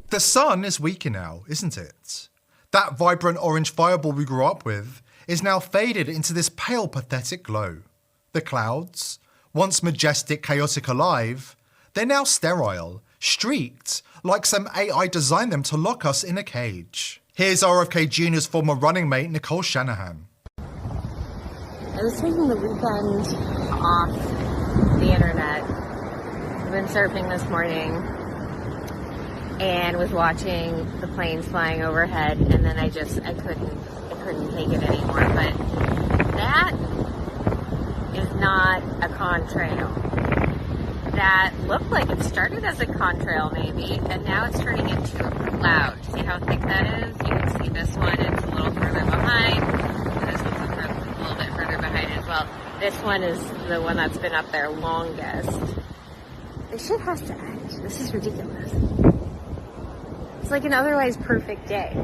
The sun is weaker now, isn't it? That vibrant orange fireball we grew up with is now faded into this pale, pathetic glow. The clouds, once majestic, chaotic, alive, they're now sterile, streaked, like some AI designed them to lock us in a cage. Here's RFK Jr.'s former running mate, Nicole Shanahan. I was taking the weekend off the internet. I've been surfing this morning and was watching the planes flying overhead, and then I couldn't take it anymore. But that is not a contrail. That looked like it started as a contrail maybe, and now it's turning into a cloud. See how thick that is? You can see this one, it's a little further behind, and this one's a little bit further behind as well. This one is the one that's been up there longest. This shit has to end. This is ridiculous. It's like an otherwise perfect day.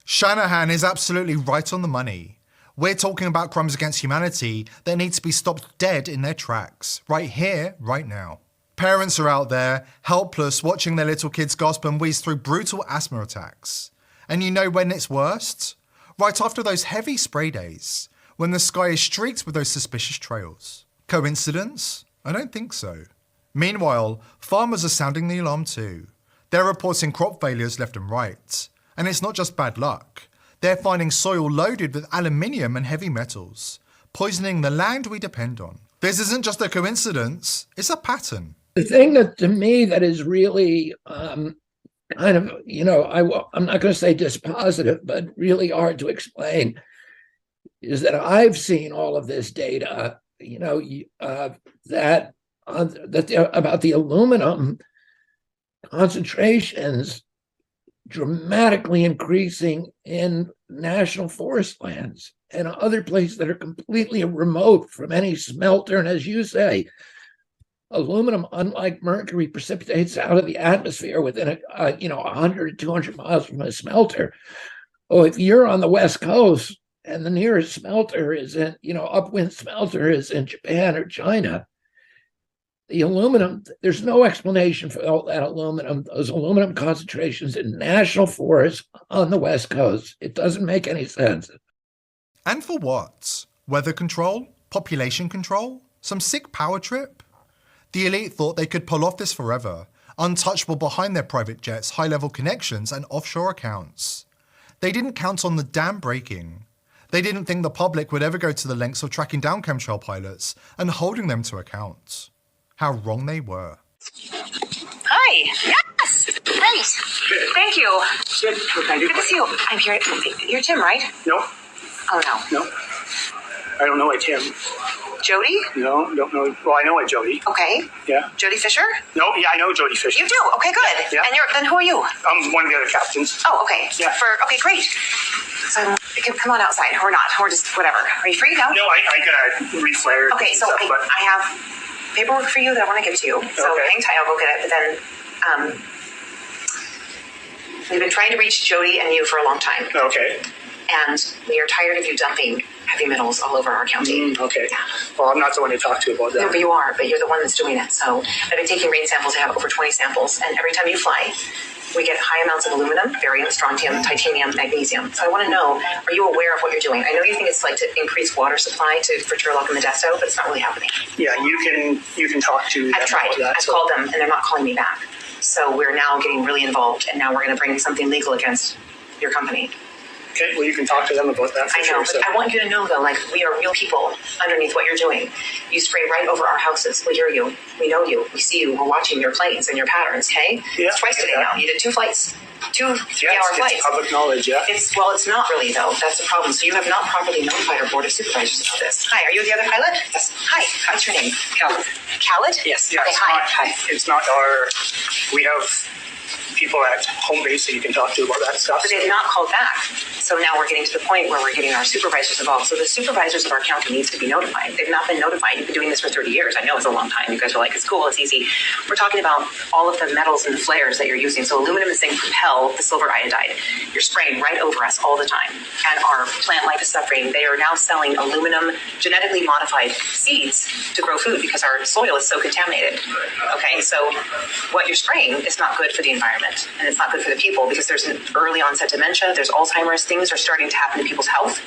Shanahan is absolutely right on the money. We're talking about crimes against humanity that need to be stopped dead in their tracks, right here, right now. Parents are out there, helpless, watching their little kids gasp and wheeze through brutal asthma attacks. And you know when it's worst? Right after those heavy spray days, when the sky is streaked with those suspicious trails. Coincidence? I don't think so. Meanwhile, farmers are sounding the alarm too. They're reporting crop failures left and right. And it's not just bad luck. They're finding soil loaded with aluminium and heavy metals, poisoning the land we depend on. This isn't just a coincidence, it's a pattern. The thing that, to me, that is really kind of, I'm not going to say dispositive, but really hard to explain, is that I've seen all of this data, about the aluminum concentrations dramatically increasing in national forest lands and other places that are completely remote from any smelter. And as you say, aluminum, unlike mercury, precipitates out of the atmosphere within 100 to 200 miles from a smelter. Oh, if you're on the West Coast and the nearest smelter is in, upwind smelter is in Japan or China, the aluminum, there's no explanation for all that aluminum, those aluminum concentrations in national forests on the West Coast. It doesn't make any sense. And for what? Weather control? Population control? Some sick power trip? The elite thought they could pull off this forever, untouchable behind their private jets, high-level connections, and offshore accounts. They didn't count on the dam breaking. They didn't think the public would ever go to the lengths of tracking down chemtrail pilots and holding them to account. How wrong they were. Hi. Yes. Great. Thank you. Good. What can I do? Good to see you. I'm here. You're Tim, right? No. Oh, no. No. I don't know a Tim. Jody? No, don't know. Well, I know a Jody. Okay. Yeah. Jody Fisher? No, yeah, I know Jody Fisher. You do? Okay, good. Yeah. And then who are you? I'm one of the other captains. Oh, okay. Yeah. Okay, great. So, come on outside. Or not. Or just whatever. Are you free now? No, I gotta reflare. Okay, so stuff, but I have paperwork for you that I want to give to you. So okay. hang tight, I'll go get it. But then, we've been trying to reach Jody and you for a long time. Okay. And we are tired of you dumping heavy metals all over our county. Okay. Yeah. Well, I'm not the one to talk to about that. No, but you are. But you're the one that's doing it. So I've been taking rain samples. I have over 20 samples. And every time you fly, we get high amounts of aluminum, barium, strontium, titanium, magnesium. So I want to know, are you aware of what you're doing? I know you think it's like to increase water supply for Turlock and Modesto, but it's not really happening. Yeah, you can talk to them I've tried. about that. I've called them, and they're not calling me back. So we're now getting really involved, and now we're going to bring something legal against your company. Okay, well, you can talk to them about that for I know, sure. but So. I want you to know, though, like, we are real people underneath what you're doing. You spray right over our houses. We hear you. We know you. We see you. We're watching your planes and your patterns, okay? Yeah, it's twice today now. You did 2 flights. 2 3-hour flights. It's public knowledge, yeah. It's not really, though. That's the problem. So you have not properly notified our board of supervisors about this. Hi, are you the other pilot? Yes. Hi. What's your name? Khaled. Khaled? Yes. Okay, hi. It's not our... We have people at home base that you can talk to about that stuff. But they've not called back. So now we're getting to the point where we're getting our supervisors involved. So the supervisors of our county needs to be notified. They've not been notified. You've been doing this for 30 years. I know it's a long time. You guys are like, it's cool, it's easy. We're talking about all of the metals and the flares that you're using. So aluminum and zinc propel the silver iodide. You're spraying right over us all the time. And our plant life is suffering. They are now selling aluminum genetically modified seeds to grow food because our soil is so contaminated. Okay, so what you're spraying is not good for the environment. environment, and it's not good for the people because there's an early onset dementia, there's Alzheimer's, things are starting to happen to people's health.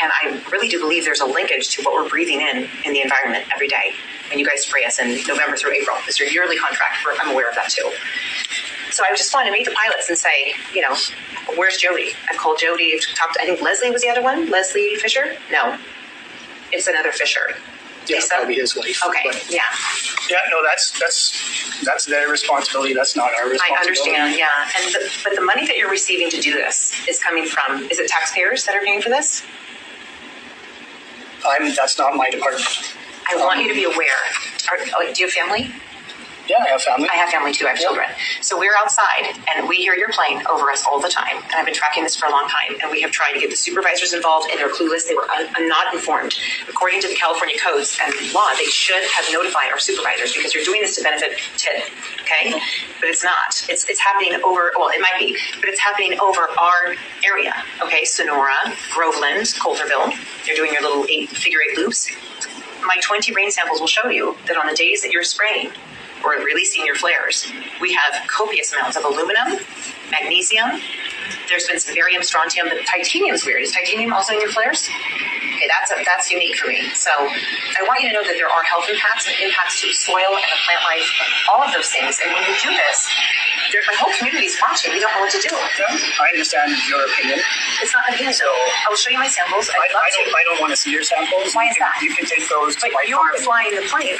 And I really do believe there's a linkage to what we're breathing in the environment every day. And you guys spray us in November through April. It's your yearly contract. I'm aware of that too. So I just wanted to meet the pilots and say, where's Jody? I've called Jody. I've talked. I think Leslie was the other one. Leslie Fisher? No, it's another Fisher. Yeah, Lisa? probably his wife. Okay, But, yeah. yeah, no, that's their responsibility. That's not our responsibility. I understand, yeah. But the money that you're receiving to do this is coming from, is it taxpayers that are paying for this? That's not my department. I want you to be aware. Do you have family? Yeah, I have family. I have family too. I have children. So we're outside and we hear your plane over us all the time. And I've been tracking this for a long time. And we have tried to get the supervisors involved, and they're clueless. They were not informed. According to the California codes and law, they should have notified our supervisors because you're doing this to benefit TID. Okay? But it's not. It's happening over, well, it might be, but it's happening over our area. Okay? Sonora, Groveland, Coulterville. You're doing your little figure eight loops. My 20 rain samples will show you that on the days that you're spraying, or releasing your flares, we have copious amounts of aluminum, magnesium. There's been some barium, strontium, but titanium's weird. Is titanium also in your flares? Okay, that's unique for me. So I want you to know that there are health impacts and impacts to the soil and the plant life, and all of those things. And when you do this, my whole community's watching. We don't know what to do. I understand your opinion. It's not an opinion. So I will show you my samples. I don't want to see your samples. Why is that? You can take those to But my you're farm. flying the plane.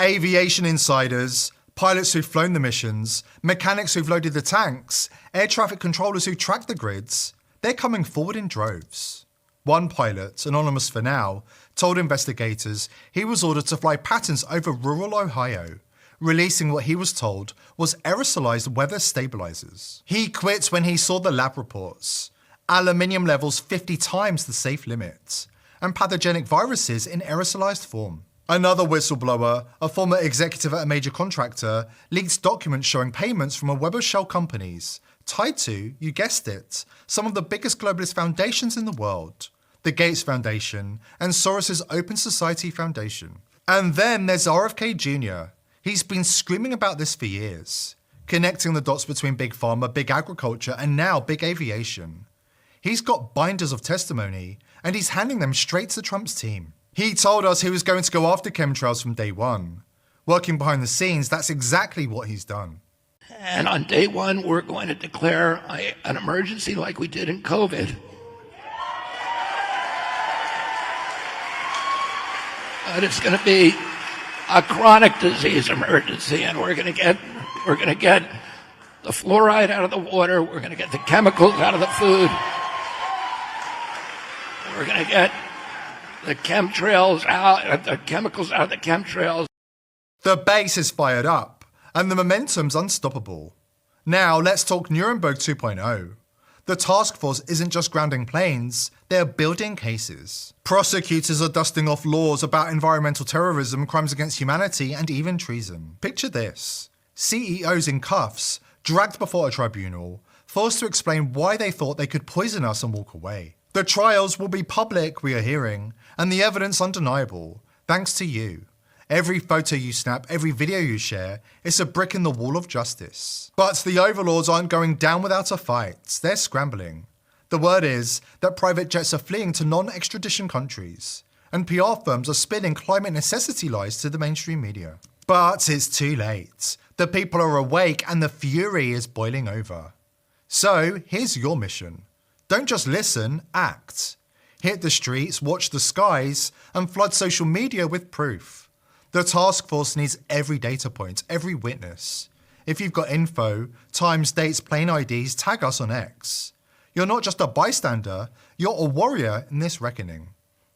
Aviation insiders, pilots who've flown the missions, mechanics who've loaded the tanks, air traffic controllers who track the grids, they're coming forward in droves. One pilot, anonymous for now, told investigators he was ordered to fly patterns over rural Ohio, releasing what he was told was aerosolized weather stabilizers. He quit when he saw the lab reports. Aluminium levels 50 times the safe limit, and pathogenic viruses in aerosolized form. Another whistleblower, a former executive at a major contractor, leaked documents showing payments from a web of shell companies tied to, you guessed it, some of the biggest globalist foundations in the world, the Gates Foundation and Soros's Open Society Foundation. And then there's RFK Jr. He's been screaming about this for years, connecting the dots between big pharma, big agriculture, and now big aviation. He's got binders of testimony, and he's handing them straight to Trump's team. He told us he was going to go after chemtrails from day one. Working behind the scenes, that's exactly what he's done. And on day one, we're going to declare an emergency like we did in COVID. And it's going to be a chronic disease emergency, and we're going to get the fluoride out of the water. We're going to get the chemicals out of the food. We're going to get the chemtrails out, the chemicals out of the chemtrails. The base is fired up, and the momentum's unstoppable. Now let's talk Nuremberg 2.0. The task force isn't just grounding planes, they're building cases. Prosecutors are dusting off laws about environmental terrorism, crimes against humanity, and even treason. Picture this: CEOs in cuffs, dragged before a tribunal, forced to explain why they thought they could poison us and walk away. The trials will be public, we are hearing, and the evidence undeniable, thanks to you. Every photo you snap, every video you share, is a brick in the wall of justice. But the overlords aren't going down without a fight, they're scrambling. The word is that private jets are fleeing to non-extradition countries, and PR firms are spinning climate necessity lies to the mainstream media. But it's too late. The people are awake and the fury is boiling over. So here's your mission. Don't just listen, act. Hit the streets, watch the skies, and flood social media with proof. The task force needs every data point, every witness. If you've got info, times, dates, plane IDs, tag us on X. You're not just a bystander, you're a warrior in this reckoning.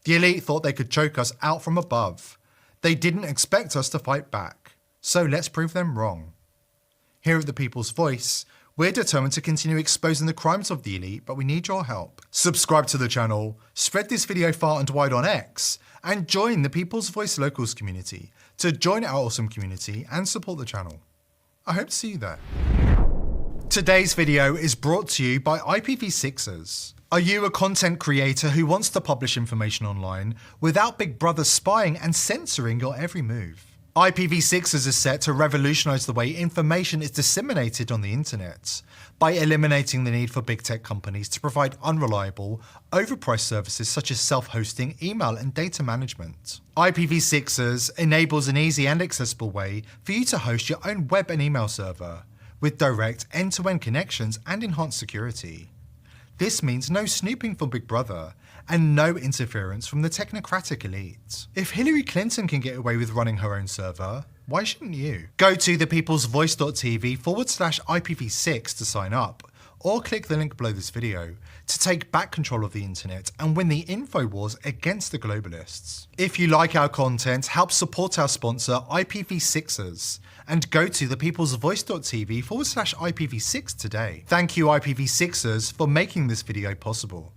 The elite thought they could choke us out from above. They didn't expect us to fight back. So let's prove them wrong. Here at The People's Voice, we're determined to continue exposing the crimes of the elite, but we need your help. Subscribe to the channel, spread this video far and wide on X, and join the People's Voice Locals community to join our awesome community and support the channel. I hope to see you there. Today's video is brought to you by IPv6ers. Are you a content creator who wants to publish information online without Big Brother spying and censoring your every move? IPv6 is set to revolutionize the way information is disseminated on the internet by eliminating the need for big tech companies to provide unreliable, overpriced services such as self-hosting, email, and data management. IPv6 enables an easy and accessible way for you to host your own web and email server with direct end-to-end connections and enhanced security. This means no snooping from Big Brother and no interference from the technocratic elite. If Hillary Clinton can get away with running her own server, why shouldn't you? Go to thepeoplesvoice.tv/IPv6 to sign up, or click the link below this video to take back control of the internet and win the info wars against the globalists. If you like our content, help support our sponsor IPv6ers and go to thepeoplesvoice.tv/IPv6 today. Thank you IPv6ers for making this video possible.